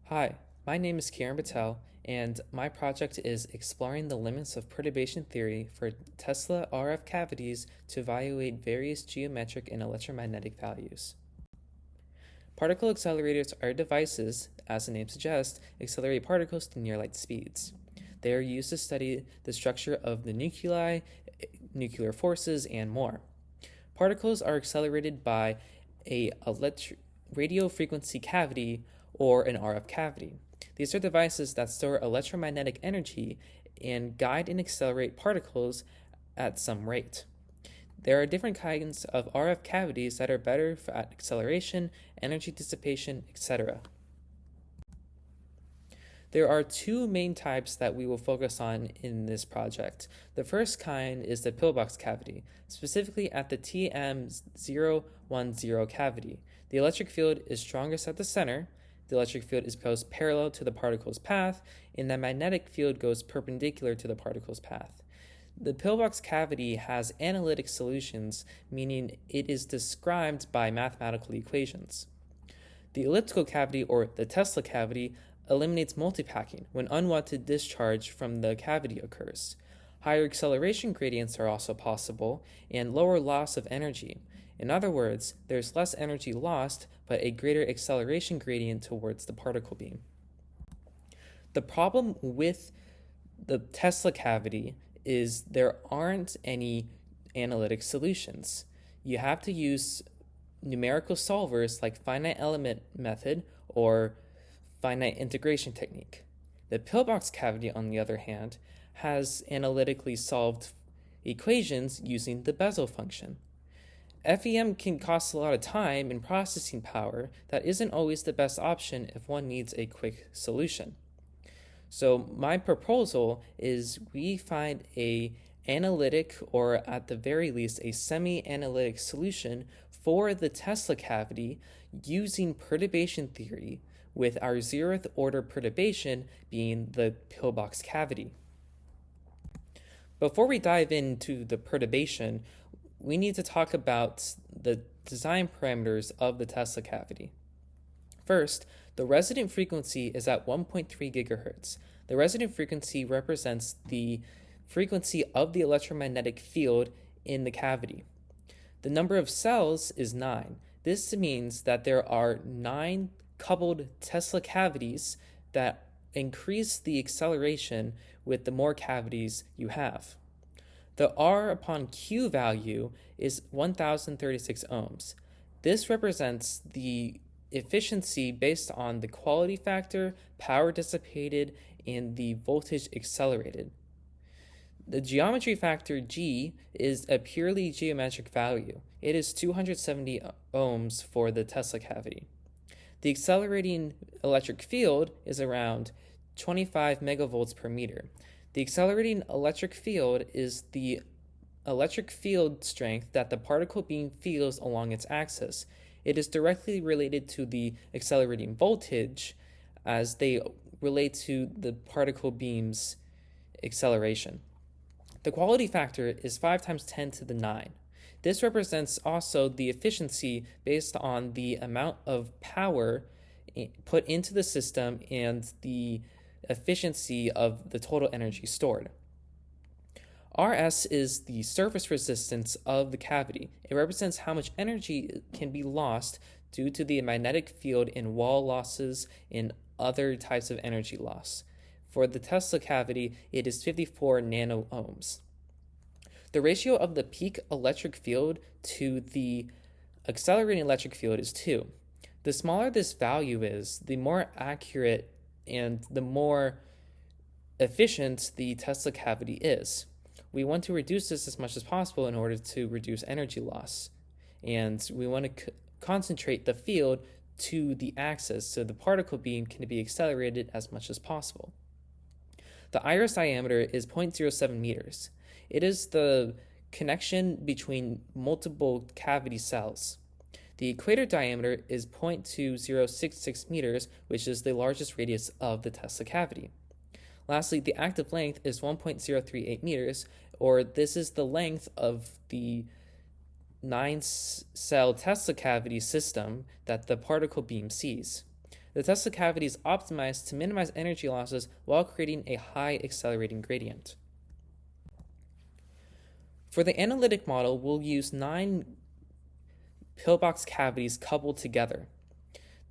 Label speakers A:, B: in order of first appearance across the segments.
A: Hi, my name is Keeran Patel, and my project is exploring the limits of perturbation theory for Tesla RF cavities to evaluate various geometric and electromagnetic values. Particle accelerators are devices, as the name suggests, accelerate particles to near light speeds. They are used to study the structure of the nuclei, nuclear forces, and more. Particles are accelerated by a radio frequency cavity or an RF cavity. These are devices that store electromagnetic energy and guide and accelerate particles at some rate. There are different kinds of RF cavities that are better at acceleration, energy dissipation, etc. There are two main types that we will focus on in this project. The first kind is the pillbox cavity, specifically at the TM010 cavity. The electric field is strongest at the center. The electric field goes parallel to the particle's path, and the magnetic field goes perpendicular to the particle's path. The pillbox cavity has analytic solutions, meaning it is described by mathematical equations. The elliptical cavity, or the Tesla cavity, eliminates multipacking when unwanted discharge from the cavity occurs. Higher acceleration gradients are also possible, and lower loss of energy. In other words, there's less energy lost, but a greater acceleration gradient towards the particle beam. The problem with the Tesla cavity is there aren't any analytic solutions. You have to use numerical solvers like finite element method or finite integration technique. The pillbox cavity, on the other hand, has analytically solved equations using the Bezel function. FEM can cost a lot of time and processing power that isn't always the best option if one needs a quick solution. So my proposal is we find a analytic, or at the very least a semi-analytic solution for the Tesla cavity using perturbation theory, with our 0th order perturbation being the pillbox cavity. Before we dive into the perturbation, we need to talk about the design parameters of the Tesla cavity. First, the resonant frequency is at 1.3 gigahertz. The resonant frequency represents the frequency of the electromagnetic field in the cavity. The number of cells is 9. This means that there are 9 coupled Tesla cavities that increase the acceleration with the more cavities you have. The R upon Q value is 1036 ohms. This represents the efficiency based on the quality factor, power dissipated, and the voltage accelerated. The geometry factor G is a purely geometric value. It is 270 ohms for the Tesla cavity. The accelerating electric field is around 25 megavolts per meter. The accelerating electric field is the electric field strength that the particle beam feels along its axis. It is directly related to the accelerating voltage as they relate to the particle beam's acceleration. The quality factor is 5 times 10 to the 9. This represents also the efficiency based on the amount of power put into the system and the efficiency of the total energy stored. RS is the surface resistance of the cavity. It represents how much energy can be lost due to the magnetic field and wall losses and other types of energy loss. For the Tesla cavity, it is 54 nano ohms. The ratio of the peak electric field to the accelerating electric field is 2. The smaller this value is, the more accurate and the more efficient the Tesla cavity is. We want to reduce this as much as possible in order to reduce energy loss. And we want to concentrate the field to the axis so the particle beam can be accelerated as much as possible. The iris diameter is 0.07 meters. It is the connection between multiple cavity cells. The equator diameter is 0.2066 meters, which is the largest radius of the Tesla cavity. Lastly, the active length is 1.038 meters, or this is the length of the 9-cell Tesla cavity system that the particle beam sees. The Tesla cavity is optimized to minimize energy losses while creating a high accelerating gradient. For the analytic model, we'll use 9 pillbox cavities coupled together.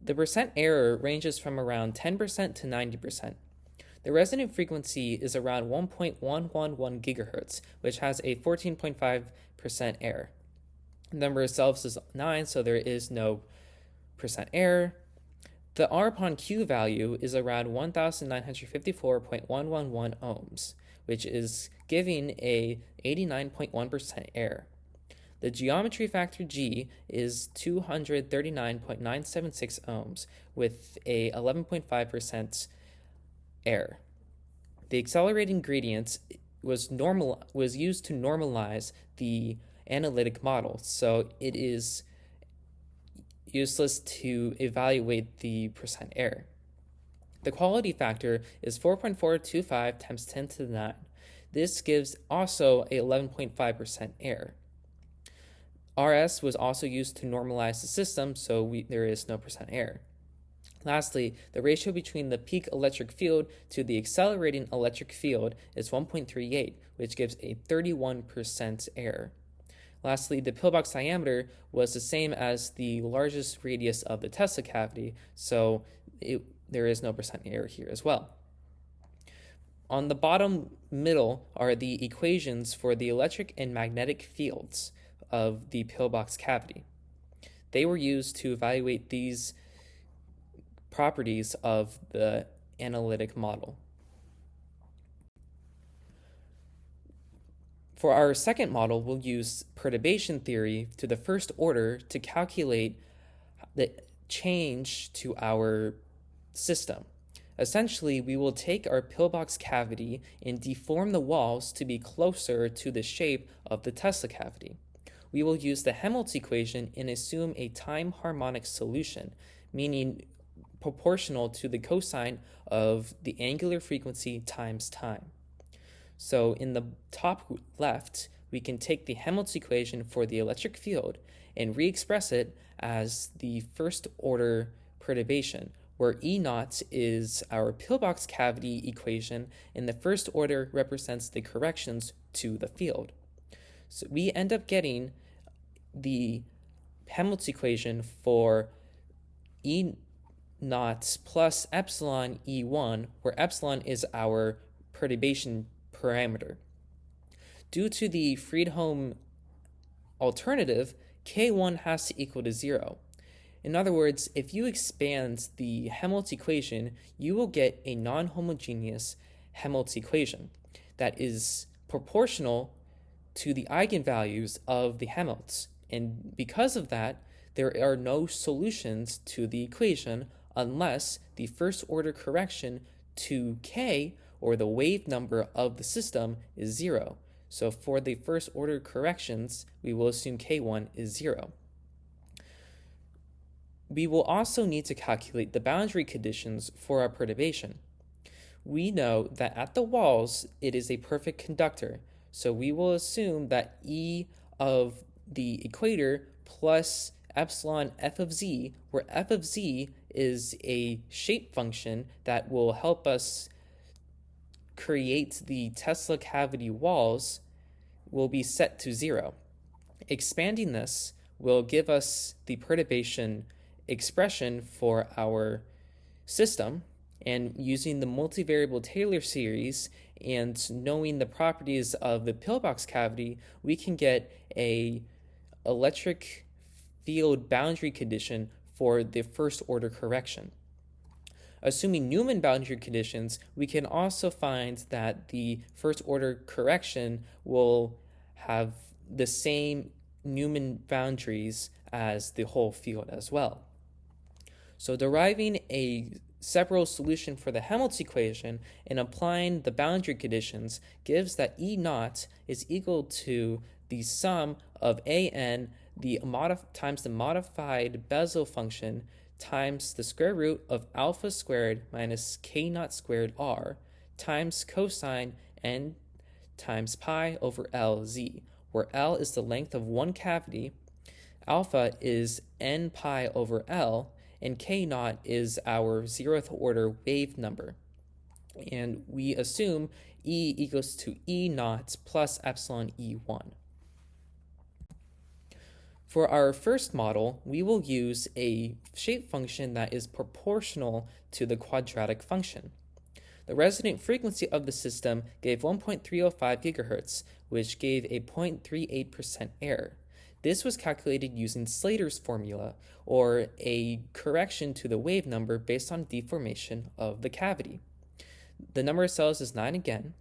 A: The percent error ranges from around 10% to 90%. The resonant frequency is around 1.111 gigahertz, which has a 14.5% error. The number itself is 9, so there is no percent error. The R upon Q value is around 1954.111 ohms, which is giving a 89.1% error. The geometry factor G is 239.976 ohms with a 11.5% error. The accelerating gradient was used to normalize the analytic model, so it is useless to evaluate the percent error. The quality factor is 4.425 times 10 to the 9. This gives also a 11.5% error. RS was also used to normalize the system, so there is no percent error. Lastly, the ratio between the peak electric field to the accelerating electric field is 1.38, which gives a 31% error. Lastly, the pillbox diameter was the same as the largest radius of the Tesla cavity, so there is no percent error here as well. On the bottom middle are the equations for the electric and magnetic fields of the pillbox cavity. They were used to evaluate these properties of the analytic model. For our second model, we'll use perturbation theory to the first order to calculate the change to our system. Essentially, we will take our pillbox cavity and deform the walls to be closer to the shape of the Tesla cavity. We will use the Helmholtz equation and assume a time harmonic solution, meaning proportional to the cosine of the angular frequency times time. So in the top left, we can take the Helmholtz equation for the electric field and re-express it as the first order perturbation, where E naught is our pillbox cavity equation and the first order represents the corrections to the field. So we end up getting the Helmholtz equation for E naught plus epsilon E1, where epsilon is our perturbation parameter. Due to the Friedholm alternative, K1 has to equal to 0. In other words, if you expand the Helmholtz equation, you will get a non-homogeneous Helmholtz equation that is proportional to the eigenvalues of the Helmholtz. And because of that, there are no solutions to the equation unless the first order correction to K, or the wave number of the system, is 0. So for the first order corrections, we will assume K1 is 0. We will also need to calculate the boundary conditions for our perturbation. We know that at the walls, it is a perfect conductor, so we will assume that E of the equator plus epsilon f of z, where f of z is a shape function that will help us create the Tesla cavity walls, will be set to 0. Expanding this will give us the perturbation expression for our system, and using the multivariable Taylor series and knowing the properties of the pillbox cavity, we can get a electric field boundary condition for the first order correction. Assuming Newman boundary conditions, we can also find that the first order correction will have the same Newman boundaries as the whole field as well. So deriving a separable solution for the Helmholtz equation and applying the boundary conditions gives that E naught is equal to the sum of an times the modified Bessel function times the square root of alpha squared minus k naught squared r times cosine n times pi over Lz, where L is the length of one cavity, alpha is n pi over L, and k naught is our 0th order wave number. And we assume E equals to E naught plus epsilon E1. For our first model, we will use a shape function that is proportional to the quadratic function. The resonant frequency of the system gave 1.305 gigahertz, which gave a 0.38% error. This was calculated using Slater's formula, or a correction to the wave number based on deformation of the cavity. The number of cells is 9 again.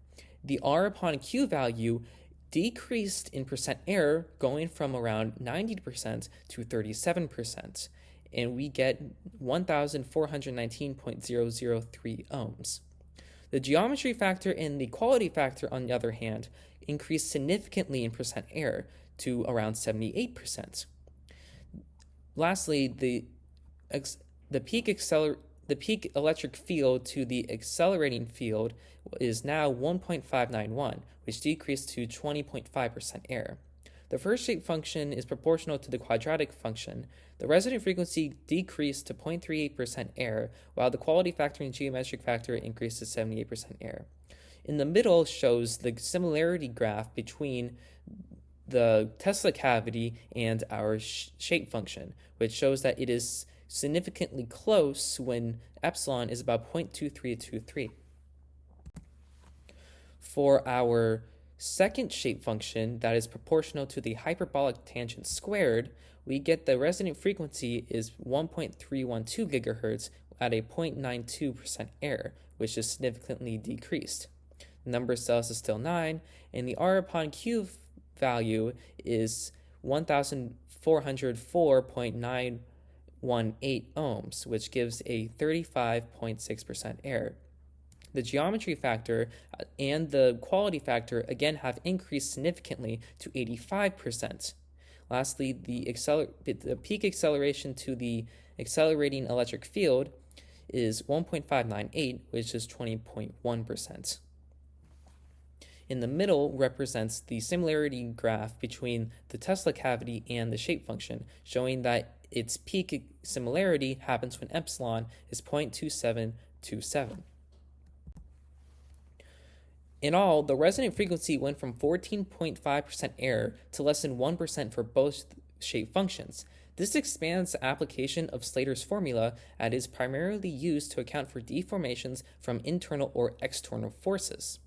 A: The R upon Q value decreased in percent error, going from around 90% to 37%, and we get 1,419.003 ohms. The geometry factor and the quality factor, on the other hand, increased significantly in percent error to around 78%. Lastly, the peak electric field to the accelerating field is now 1.591, which decreased to 20.5% error. The first shape function is proportional to the quadratic function. The resonant frequency decreased to 0.38% error, while the quality factor and geometric factor increased to 78% error. In the middle shows the similarity graph between the Tesla cavity and our shape function, which shows that it is significantly close when epsilon is about 0.2323. For our second shape function that is proportional to the hyperbolic tangent squared, we get the resonant frequency is 1.312 gigahertz at a 0.92% error, which is significantly decreased. The number of cells is still 9, and the R upon Q value is 1,404.918 ohms, which gives a 35.6% error. The geometry factor and the quality factor again have increased significantly to 85%. Lastly, the peak acceleration to the accelerating electric field is 1.598, which is 20.1%. In the middle represents the similarity graph between the Tesla cavity and the shape function, showing that its peak similarity happens when epsilon is 0.2727. In all, the resonant frequency went from 14.5% error to less than 1% for both shape functions. This expands the application of Slater's formula and is primarily used to account for deformations from internal or external forces.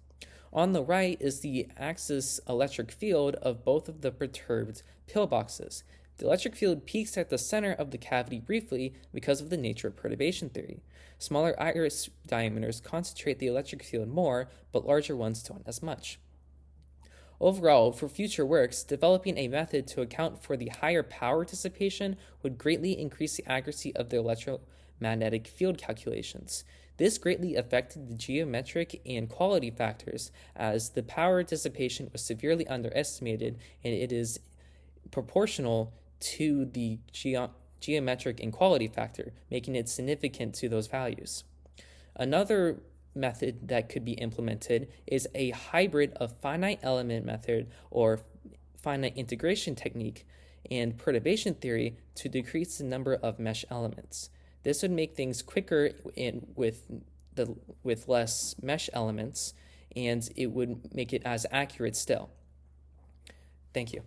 A: On the right is the axis electric field of both of the perturbed pillboxes. The electric field peaks at the center of the cavity briefly because of the nature of perturbation theory. Smaller iris diameters concentrate the electric field more, but larger ones don't as much. Overall, for future works, developing a method to account for the higher power dissipation would greatly increase the accuracy of the electromagnetic field calculations. This greatly affected the geometric and quality factors, as the power dissipation was severely underestimated, and it is proportional to the geometric and quality factor, making it significant to those values. Another method that could be implemented is a hybrid of finite element method or finite integration technique and perturbation theory to decrease the number of mesh elements. This would make things quicker with less mesh elements, and it would make it as accurate still. Thank you.